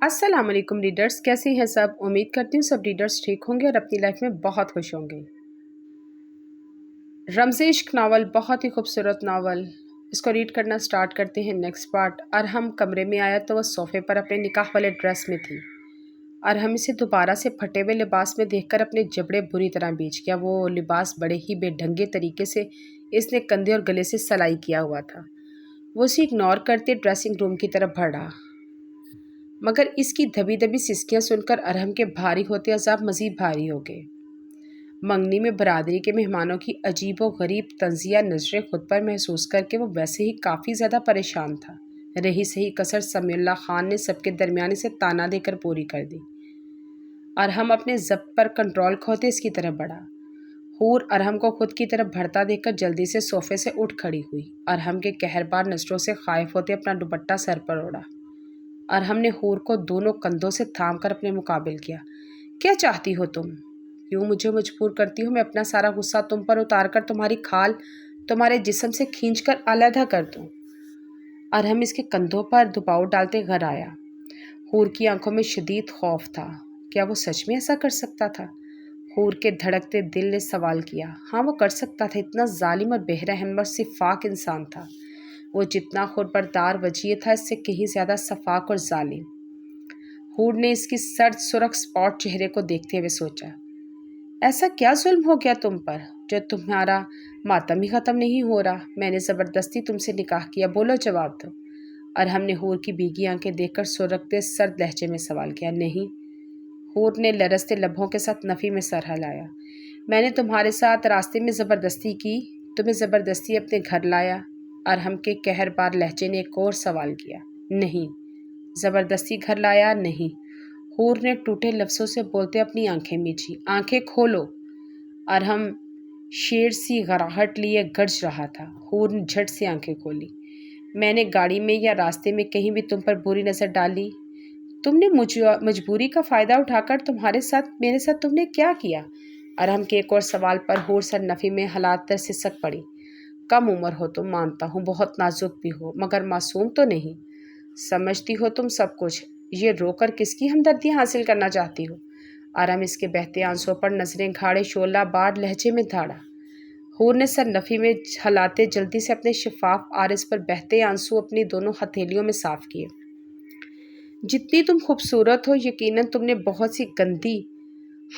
السلام علیکم ریڈرز، کیسے ہیں سب؟ امید کرتی ہوں سب ریڈرز ٹھیک ہوں گے اور اپنی لائف میں بہت خوش ہوں گے۔ رمز عشق ناول بہت ہی خوبصورت ناول، اس کو ریڈ کرنا سٹارٹ کرتے ہیں۔ Next part. ارحم کمرے میں آیا تو وہ صوفے پر اپنے نکاح والے ڈریس میں تھی۔ ارحم اسے دوبارہ سے پھٹے ہوئے لباس میں دیکھ کر اپنے جبڑے بری طرح بیچ گیا۔ وہ لباس بڑے ہی بے ڈھنگے طریقے سے اس نے کندھے اور گلے سے سلائی کیا ہوا تھا۔ وہ اسے اگنور کرتے ڈریسنگ روم کی طرف بڑھا، مگر اس کی دبی دبی سسکیاں سن کر ارحم کے بھاری ہوتے عذاب مزید بھاری ہو گئے۔ منگنی میں برادری کے مہمانوں کی عجیب و غریب طنزیہ نظریں خود پر محسوس کر کے وہ ویسے ہی کافی زیادہ پریشان تھا۔ رہی سہی کسر سمیع اللہ خان نے سب کے درمیان اسے تانا دے کر پوری کر دی۔ ارحم اپنے ضبط پر کنٹرول کھوتے اس کی طرف بڑھا۔ حور ارحم کو خود کی طرف بڑھتا دیکھ کر جلدی سے صوفے سے اٹھ کھڑی ہوئی۔ ارحم کے قہربار نظروں سے خائف ہوتے اپنا دوپٹہ سر پر اوڑھا۔ ارحم نے حور کو دونوں کندھوں سے تھام کر اپنے مقابل کیا۔ کیا چاہتی ہو تم؟ کیوں مجھے مجبور کرتی ہو میں اپنا سارا غصہ تم پر اتار کر تمہاری کھال تمہارے جسم سے کھینچ کر علیحدہ کر دوں؟ ارحم اس کے کندھوں پر دباؤ ڈالتے گھر آیا۔ حور کی آنکھوں میں شدید خوف تھا۔ کیا وہ سچ میں ایسا کر سکتا تھا؟ حور کے دھڑکتے دل نے سوال کیا۔ ہاں وہ کر سکتا تھا، اتنا ظالم اور بے رحم اور شفاق انسان تھا۔ وہ جتنا خودبردار وجیہ تھا اس سے کہیں زیادہ شفاق اور ظالم۔ حور نے اس کی سرد سرخ سپاٹ چہرے کو دیکھتے ہوئے سوچا، ایسا کیا ظلم ہو گیا تم پر جو تمہارا ماتم ہی ختم نہیں ہو رہا؟ میں نے زبردستی تم سے نکاح کیا، بولو جواب دو۔ ارحم نے حور کی بھیگی آنکھیں دیکھ کر سرختے سرد لہجے میں سوال کیا۔ نہیں۔ حور نے لرزتے لبوں کے ساتھ نفی میں سر ہلایا۔ میں نے تمہارے ساتھ راستے میں زبردستی کی، تمہیں زبردستی اپنے گھر لایا؟ ارحم کے قہر بار لہجے نے ایک اور سوال کیا۔ نہیں۔ زبردستی گھر لایا؟ نہیں۔ حور نے ٹوٹے لفظوں سے بولتے اپنی آنکھیں میچھی۔ آنکھیں کھولو۔ ارحم شیر سی غراہٹ لیے گرج رہا تھا۔ حور نے جھٹ سے آنکھیں کھولی۔ میں نے گاڑی میں یا راستے میں کہیں بھی تم پر بری نظر ڈالی؟ تم نے مجبوری کا فائدہ اٹھا کر میرے ساتھ تم نے کیا کیا؟ ارحم کے ایک اور سوال پر حور سر نفی میں حالات پر سسک پڑی۔ کم عمر ہو تم، مانتا ہوں، بہت نازک بھی ہو، مگر معصوم تو نہیں۔ سمجھتی ہو تم سب کچھ، یہ رو کر کس کی ہمدردی حاصل کرنا چاہتی ہو؟ ارحم اس کے بہتے آنسوں پر نظریں گھاڑے شعلہ بار لہجے میں دھاڑا۔ حور نے سر نفی میں ہلاتے جلدی سے اپنے شفاف عارض پر بہتے آنسو اپنی دونوں ہتھیلیوں میں صاف کیے۔ جتنی تم خوبصورت ہو، یقیناً تم نے بہت سی گندی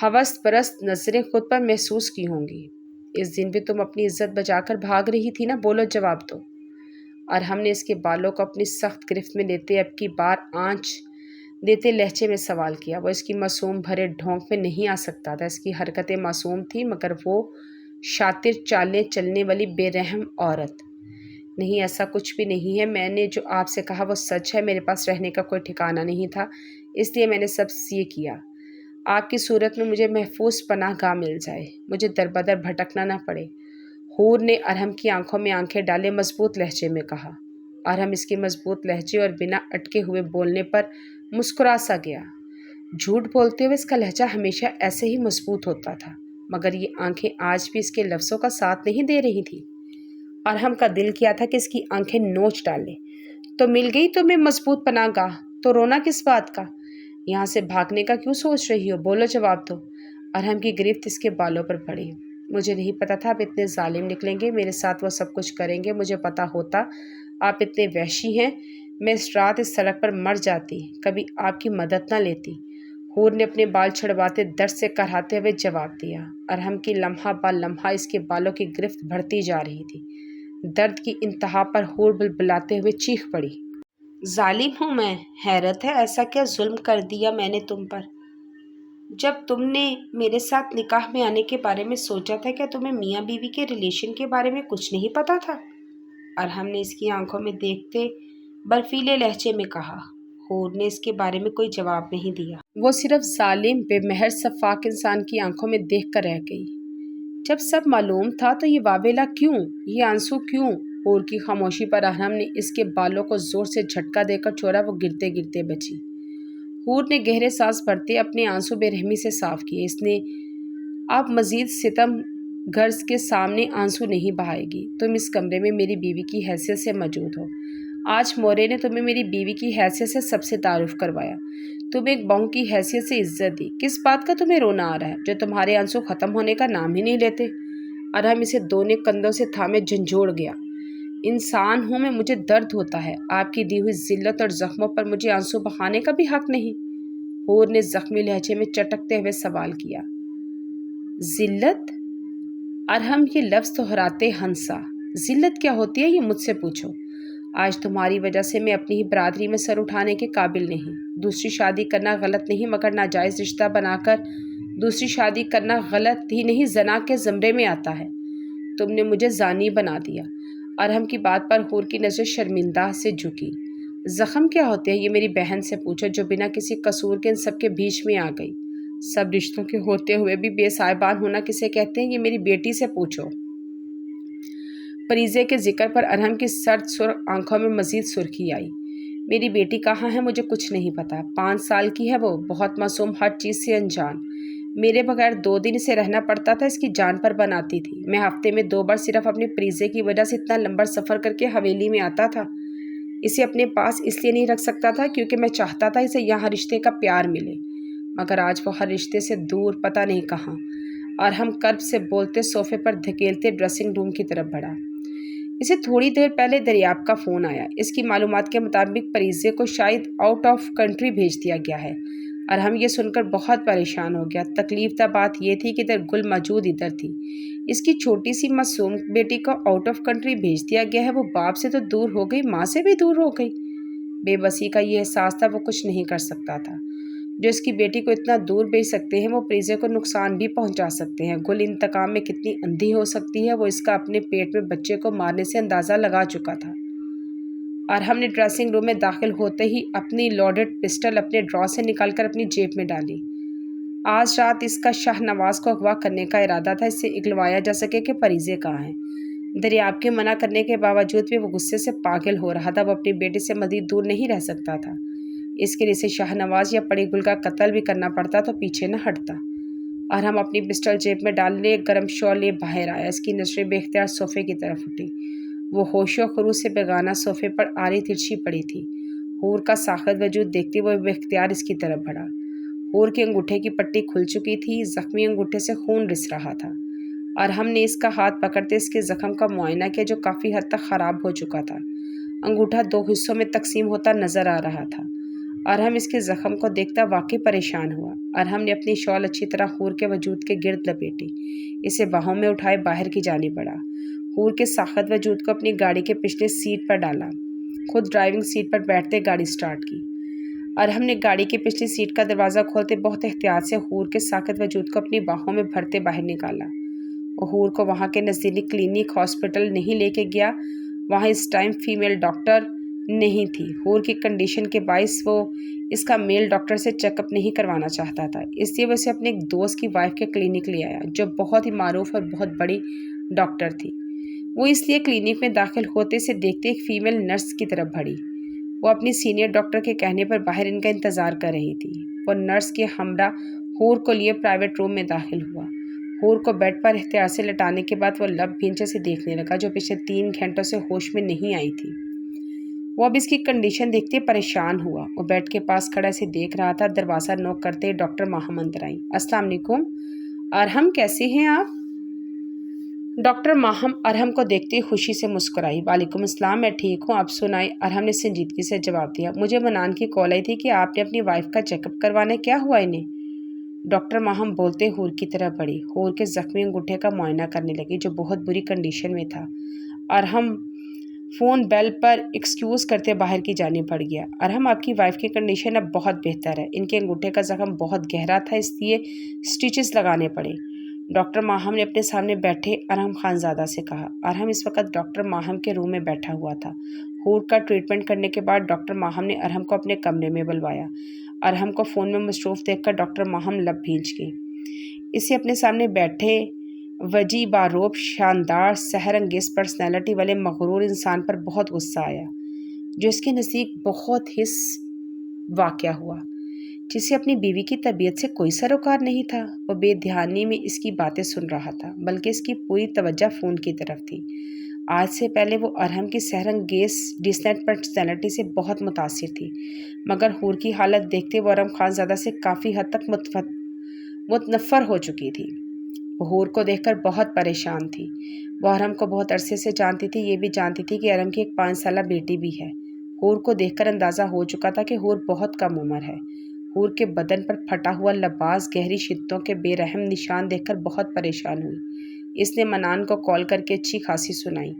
ہوس پرست نظریں خود پر محسوس کی ہوں گی۔ اس دن بھی تم اپنی عزت بچا کر بھاگ رہی تھی نا، بولو جواب دو۔ ارحم نے اس کے بالوں کو اپنی سخت گرفت میں لیتے اب کی بار آنچ دیتے لہجے میں سوال کیا۔ وہ اس کی معصوم بھرے ڈھونگ میں نہیں آ سکتا تھا۔ اس کی حرکتیں معصوم تھیں مگر وہ شاطر چالیں چلنے والی بے رحم عورت۔ نہیں، ایسا کچھ بھی نہیں ہے۔ میں نے جو آپ سے کہا وہ سچ ہے۔ میرے پاس رہنے کا کوئی ٹھکانہ نہیں تھا، اس لیے میں نے سب یہ کیا۔ آپ کی صورت میں مجھے محفوظ پناہ گاہ مل جائے، مجھے در بدر بھٹکنا نہ پڑے۔ حور نے ارحم کی آنکھوں میں آنکھیں ڈالے مضبوط لہجے میں کہا۔ ارحم اس کے مضبوط لہجے اور بنا اٹکے ہوئے بولنے پر مسکرا سا گیا۔ جھوٹ بولتے ہوئے اس کا لہجہ ہمیشہ ایسے ہی مضبوط ہوتا تھا، مگر یہ آنکھیں آج بھی اس کے لفظوں کا ساتھ نہیں دے رہی تھی۔ ارحم کا دل کیا تھا کہ اس کی آنکھیں نوچ ڈالے۔ تو مل گئی تمہیں مضبوط پناہ گاہ، تو رونا کس بات کا؟ یہاں سے بھاگنے کا کیوں سوچ رہی ہو؟ بولو جواب دو۔ ارحم کی گرفت اس کے بالوں پر پڑی۔ مجھے نہیں پتا تھا آپ اتنے ظالم نکلیں گے، میرے ساتھ وہ سب کچھ کریں گے۔ مجھے پتا ہوتا آپ اتنے وحشی ہیں، میں اس رات اس سڑک پر مر جاتی، کبھی آپ کی مدد نہ لیتی۔ حور نے اپنے بال چھڑواتے درد سے کرہاتے ہوئے جواب دیا۔ ارحم کی لمحہ با لمحہ اس کے بالوں کی گرفت بڑھتی جا رہی تھی۔ درد کی انتہا پر حور بلبلاتے ہوئے چیخ پڑی۔ ظالم ہوں میں؟ حیرت ہے، ایسا کیا ظلم کر دیا میں نے تم پر؟ جب تم نے میرے ساتھ نکاح میں آنے کے بارے میں سوچا تھا، کیا تمہیں میاں بیوی کے ریلیشن کے بارے میں کچھ نہیں پتا تھا؟ ارحم نے اس کی آنکھوں میں دیکھتے برفیلے لہجے میں کہا۔ حور نے اس کے بارے میں کوئی جواب نہیں دیا۔ وہ صرف ظالم بے مہر شفاق انسان کی آنکھوں میں دیکھ کر رہ گئی۔ جب سب معلوم تھا تو یہ واویلا کیوں، یہ آنسو کیوں؟ حور کی خاموشی پر ارحم نے اس کے بالوں کو زور سے جھٹکا دے کر چھوڑا۔ وہ گرتے گرتے بچی۔ حور نے گہرے سانس بھرتے اپنے آنسو بے رحمی سے صاف کیے۔ اس نے اب مزید ستم گرز کے سامنے آنسو نہیں بہائے گی۔ تم اس کمرے میں میری بیوی کی حیثیت سے موجود ہو۔ آج مورے نے تمہیں میری بیوی کی حیثیت سے سب سے تعارف کروایا، تمہیں ایک بہو کی حیثیت سے عزت دی۔ کس بات کا تمہیں رونا آ رہا ہے جو تمہارے آنسو ختم ہونے کا نام ہی نہیں لیتے؟ ارحم اسے دونوں کندھوں سے تھامے جھنجھوڑ گیا۔ انسان ہوں میں، مجھے درد ہوتا ہے، آپ کی دی ہوئی ذلت اور زخموں پر مجھے آنسو بہانے کا بھی حق نہیں۔ حور نے زخمی لہجے میں چٹکتے ہوئے سوال کیا۔ ذلت؟ ارحم یہ لفظ دہراتے ہنسا۔ ذلت کیا ہوتی ہے یہ مجھ سے پوچھو۔ آج تمہاری وجہ سے میں اپنی ہی برادری میں سر اٹھانے کے قابل نہیں۔ دوسری شادی کرنا غلط نہیں، مگر ناجائز رشتہ بنا کر دوسری شادی کرنا غلط ہی نہیں، زنا کے زمرے میں آتا ہے۔ تم نے مجھے زانی بنا دیا۔ ارحم کی بات پر حور کی نظر شرمندہ سے جھکی۔ زخم کیا ہوتے ہیں یہ میری بہن سے پوچھو جو بنا کسی قصور کے ان سب کے بیچ میں آ گئی۔ سب رشتوں کے ہوتے ہوئے بھی بے سائبان ہونا کسے کہتے ہیں یہ میری بیٹی سے پوچھو۔ پریزے کے ذکر پر ارحم کی سرد سرخ آنکھوں میں مزید سرخی آئی۔ میری بیٹی کہاں ہے مجھے کچھ نہیں پتا۔ 5 سال کی ہے وہ، بہت معصوم، ہر چیز سے انجان۔ میرے بغیر 2 دن اسے رہنا پڑتا تھا، اس کی جان پر بناتی تھی۔ میں ہفتے میں 2 بار صرف اپنے پریزے کی وجہ سے اتنا لمبا سفر کر کے حویلی میں آتا تھا۔ اسے اپنے پاس اس لیے نہیں رکھ سکتا تھا کیونکہ میں چاہتا تھا اسے یہاں رشتے کا پیار ملے، مگر آج وہ ہر رشتے سے دور، پتہ نہیں کہاں۔ ارحم کرب سے بولتے صوفے پر دھکیلتے ڈریسنگ روم کی طرف بڑھا۔ اسے تھوڑی دیر پہلے دریاب کا فون آیا۔ اس کی معلومات کے مطابق پریزے کو شاید آؤٹ آف کنٹری بھیج دیا گیا ہے۔ ارحم یہ سن کر بہت پریشان ہو گیا۔ تکلیف دہ بات یہ تھی کہ گل موجود ادھر تھی۔ اس کی چھوٹی سی معصوم بیٹی کو آؤٹ آف کنٹری بھیج دیا گیا ہے۔ وہ باپ سے تو دور ہو گئی، ماں سے بھی دور ہو گئی۔ بے بسی کا یہ احساس تھا، وہ کچھ نہیں کر سکتا تھا۔ جو اس کی بیٹی کو اتنا دور بھیج سکتے ہیں وہ پریزے کو نقصان بھی پہنچا سکتے ہیں۔ گل انتقام میں کتنی اندھی ہو سکتی ہے، وہ اس کا اپنے پیٹ میں بچے کو مارنے سے اندازہ لگا چکا تھا۔ ارحم نے ڈریسنگ روم میں داخل ہوتے ہی اپنی لوڈڈ پسٹل اپنے ڈرا سے نکال کر اپنی جیب میں ڈالی۔ آج رات اس کا شاہ نواز کو اغوا کرنے کا ارادہ تھا، اس سے اگلوایا جا سکے کہ پریزے کہاں ہیں۔ دریاب کے منع کرنے کے باوجود بھی وہ غصے سے پاگل ہو رہا تھا۔ وہ اپنی بیٹی سے مزید دور نہیں رہ سکتا تھا۔ اس کے لیے اسے شاہ نواز یا پڑی گل کا قتل بھی کرنا پڑتا تو پیچھے نہ ہٹتا۔ ارحم اپنی پسٹل جیب میں ڈالنے گرم شال لیے باہر آیا۔ اس کی نظریں بے اختیار صوفے کی طرف اٹھی۔ وہ ہوش و خروش سے بیگانہ صوفے پر آڑی ترچھی پڑی تھی۔ حور کا ساخت وجود دیکھتے وہ بے اختیار اس کی طرف بڑھا۔ حور کے انگوٹھے کی پٹی کھل چکی تھی، زخمی انگوٹھے سے خون رس رہا تھا۔ ارحم نے اس کا ہاتھ پکڑتے اس کے زخم کا معائنہ کیا جو کافی حد تک خراب ہو چکا تھا۔ انگوٹھا 2 حصوں میں تقسیم ہوتا نظر آ رہا تھا۔ ارحم اس کے زخم کو دیکھتا واقعی پریشان ہوا۔ ارحم نے اپنی شال اچھی طرح حور کے وجود کے گرد لپیٹی، اسے باہوں میں اٹھائے باہر کی جانب بڑھا۔ حور کے ساخت وجود کو اپنی گاڑی کے پچھلے سیٹ پر ڈالا، خود ڈرائیونگ سیٹ پر بیٹھتے گاڑی سٹارٹ کی۔ ارحم نے گاڑی کی پچھلی سیٹ کا دروازہ کھولتے بہت احتیاط سے حور کے ساخت وجود کو اپنی باہوں میں بھرتے باہر نکالا۔ وہ حور کو وہاں کے نزدیکی کلینک ہاسپٹل نہیں لے کے گیا، وہاں اس ٹائم فیمیل ڈاکٹر نہیں تھی۔ حور کی کنڈیشن کے باعث وہ اس کا میل ڈاکٹر سے چیک اپ نہیں کروانا چاہتا تھا، اس لیے وہ اسے اپنے ایک دوست کی وائف کے کلینک لے آیا جو بہت ہی معروف اور بہت بڑی ڈاکٹر تھی۔ وہ اس لیے کلینک میں داخل ہوتے سے دیکھتے ایک فیمیل نرس کی طرف بڑھی۔ وہ اپنی سینئر ڈاکٹر کے کہنے پر باہر ان کا انتظار کر رہی تھی۔ وہ نرس کے ہمراہ حور کو لیے پرائیویٹ روم میں داخل ہوا۔ حور کو بیڈ پر احتیاط سے لٹانے کے بعد وہ لب بھینچے سے دیکھنے لگا جو پچھلے 3 گھنٹوں سے ہوش میں نہیں آئی تھی۔ وہ اب اس کی کنڈیشن دیکھتے پریشان ہوا۔ وہ بیڈ کے پاس کھڑا اسے دیکھ رہا تھا۔ دروازہ نوک کرتے ڈاکٹر ماہم اندر آئی۔ السلام علیکم ارحم، کیسے ہیں آپ؟ ڈاکٹر ماہم ارحم کو دیکھتے خوشی سے مسکرائی۔ وعلیکم السلام، میں ٹھیک ہوں، آپ سنائیں؟ ارحم نے سنجیدگی سے جواب دیا۔ مجھے منان کی کال آئی تھی کہ آپ نے اپنی وائف کا چیک اپ کروانا ہے، کیا ہوا انہیں؟ ڈاکٹر ماہم بولتے حور کی طرف بڑھی۔ حور کے زخمی انگوٹھے کا معائنہ کرنے لگی جو بہت بری کنڈیشن میں تھا۔ ارحم فون بیل پر ایکسکیوز کرتے باہر کی جانب بڑھ گیا۔ ارحم، آپ کی وائف کی کنڈیشن اب بہت بہتر ہے، ان کے انگوٹھے کا زخم بہت گہرا تھا اس لیے سٹیچز لگانے پڑے، ڈاکٹر ماہم نے اپنے سامنے بیٹھے ارحم خانزادہ سے کہا۔ ارحم اس وقت ڈاکٹر ماہم کے روم میں بیٹھا ہوا تھا۔ حور کا ٹریٹمنٹ کرنے کے بعد ڈاکٹر ماہم نے ارحم کو اپنے کمرے میں بلوایا۔ ارحم کو فون میں مصروف دیکھ کر ڈاکٹر ماہم لب بھینچ گئی۔ اسے اپنے سامنے بیٹھے وجی باروب شاندار سحر انگیز پرسنالٹی والے مغرور انسان پر بہت غصہ آیا جو اس کے نزدیک بہت حس واقعہ ہوا، جسے اپنی بیوی کی طبیعت سے کوئی سروکار نہیں تھا۔ وہ بے دھیانی میں اس کی باتیں سن رہا تھا، بلکہ اس کی پوری توجہ فون کی طرف تھی۔ آج سے پہلے وہ ارحم کی سحرانگیز ڈیسنٹ پرسنالٹی سے بہت متاثر تھی، مگر حور کی حالت دیکھتے وہ ارحم خان زادہ سے کافی حد تک متنفر ہو چکی تھی۔ وہ حور کو دیکھ کر بہت پریشان تھی۔ وہ ارحم کو بہت عرصے سے جانتی تھی، یہ بھی جانتی تھی کہ ارحم کی ایک 5 سالہ بیٹی بھی ہے۔ حور کو دیکھ کر اندازہ ہو چکا تھا کہ حور بہت کم عمر ہے۔ حور کے بدن پر پھٹا ہوا لباس، گہری شدتوں کے بے رحم نشان دیکھ کر بہت پریشان ہوئی۔ اس نے منان کو کال کر کے اچھی خاصی سنائی۔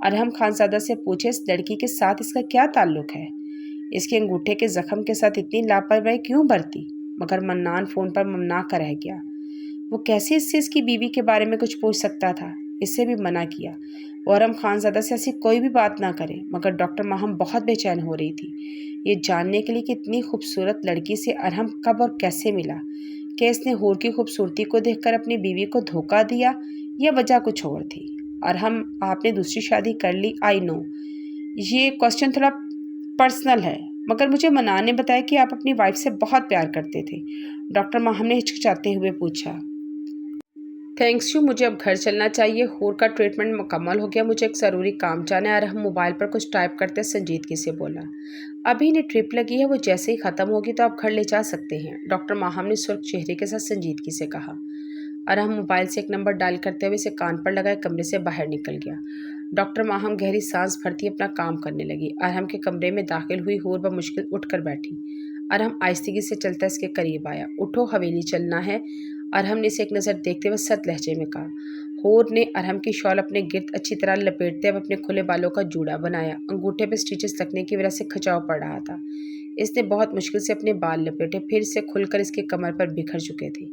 ارحم خانزادہ سے پوچھے اس لڑکی کے ساتھ اس کا کیا تعلق ہے؟ اس کے انگوٹھے کے زخم کے ساتھ اتنی لاپرواہی کیوں برتی؟ مگر منان فون پر ممناع کا رہ گیا۔ وہ کیسے اس سے اس کی بیوی کے بارے میں کچھ پوچھ سکتا تھا؟ اس سے بھی منع کیا وہ ارحم خانزادہ سے ایسی کوئی بھی بات نہ کرے، مگر ڈاکٹر ماہم بہت بے چین ہو رہی تھی یہ جاننے کے لیے کہ اتنی خوبصورت لڑکی سے ارحم کب اور کیسے ملا۔ کہ اس نے حور کی خوبصورتی کو دیکھ کر اپنی بیوی کو دھوکہ دیا یا وجہ کچھ اور تھی؟ ارحم، آپ نے دوسری شادی کر لی، آئی نو یہ کوسچن تھوڑا پرسنل ہے، مگر مجھے منان نے بتایا کہ آپ اپنی وائف سے بہت پیار کرتے تھے۔ ڈاکٹر ماہم نے ہچکچاتے ہوئے پوچھا۔ تھینکس یو، مجھے اب گھر چلنا چاہیے۔ حور کا ٹریٹمنٹ مکمل ہو گیا، مجھے ایک ضروری کام جانا ہے۔ ارحم موبائل پر کچھ ٹائپ کرتے سنجیدگی سے بولا۔ ابھی انہیں ٹرپ لگی ہے، وہ جیسے ہی ختم ہوگی تو آپ گھر لے جا سکتے ہیں، ڈاکٹر ماہم نے سرخ چہرے کے ساتھ سنجیدگی سے کہا۔ ارحم موبائل سے ایک نمبر ڈائل کرتے ہوئے اسے کان پر لگائے کمرے سے باہر نکل گیا۔ ڈاکٹر ماہم گہری سانس بھرتی اپنا کام کرنے لگی۔ ارحم کے کمرے میں داخل ہوئی حور بمشکل اٹھ کر بیٹھی۔ ارحم آہستگی سے چلتا اس کے قریب آیا۔ اٹھو، حویلی چلنا ہے، ارحم نے اسے ایک نظر دیکھتے ہوئے سخت لہجے میں کہا۔ حور نے ارحم کی شال اپنے گرد اچھی طرح لپیٹتے ہوئے اپنے کھلے بالوں کا جوڑا بنایا۔ انگوٹھے پہ سٹیچز لگنے کی وجہ سے کھچاؤ پڑ رہا تھا۔ اس نے بہت مشکل سے اپنے بال لپیٹے، پھر سے کھل کر اس کے کمر پر بکھر چکے تھے۔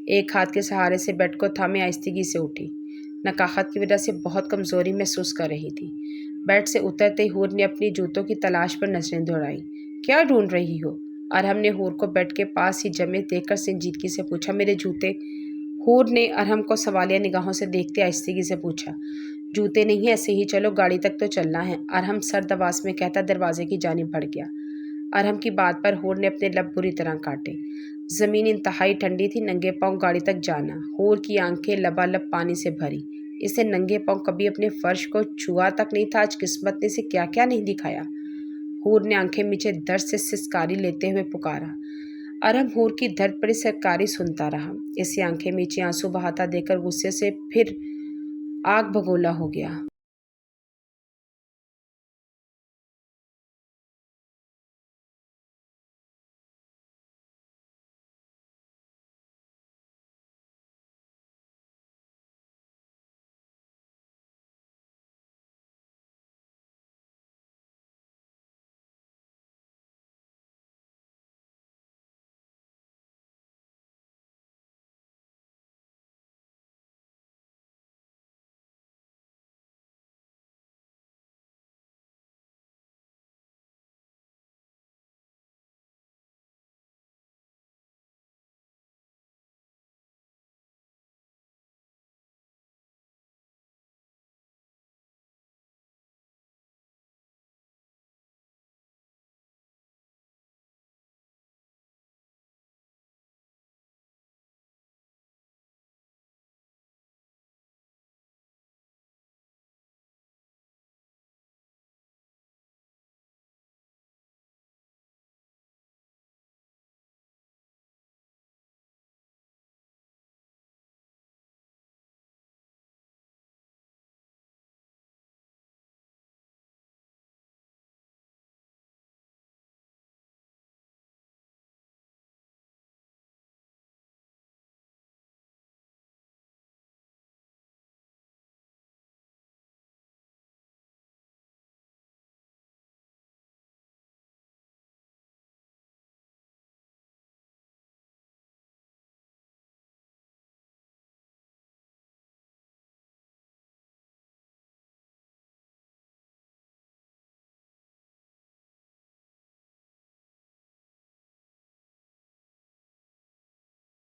ایک ہاتھ کے سہارے سے بیڈ کو تھامے آہستگی سے اٹھی۔ نکاحت کی وجہ سے بہت کمزوری محسوس کر رہی تھی۔ بیڈ سے اترتے ہی حور نے اپنی جوتوں کی تلاش پر نظریں دوڑائیں۔ کیا ڈھونڈ رہی ہو؟ ارحم نے حور کو بیڈ کے پاس ہی جمے دیکھ کر سنجیدگی سے پوچھا۔ میرے جوتے؟ حور نے ارحم کو سوالیہ نگاہوں سے دیکھتے آہستگی سے پوچھا۔ جوتے نہیں، ایسے ہی چلو، گاڑی تک تو چلنا ہے، ارحم سرد آواز میں کہتا دروازے کی جانب بڑھ گیا۔ ارحم کی بات پر حور نے اپنے لب بری طرح کاٹے۔ زمین انتہائی ٹھنڈی تھی، ننگے پاؤں گاڑی تک جانا۔ حور کی آنکھیں لبالب پانی سے بھری۔ اس نے ننگے پاؤں کبھی اپنے فرش کو چھوا تک نہیں تھا، آج قسمت نے اسے کیا کیا نہیں دکھایا۔ حور نے آنکھیں میچے درد سے سسکاری لیتے ہوئے پکارا۔ ارحم حور کی درد بڑی سرکاری سنتا رہا۔ اسے آنکھیں میچے آنسو بہاتا دیکھ کر غصے سے پھر آگ بگولا ہو گیا۔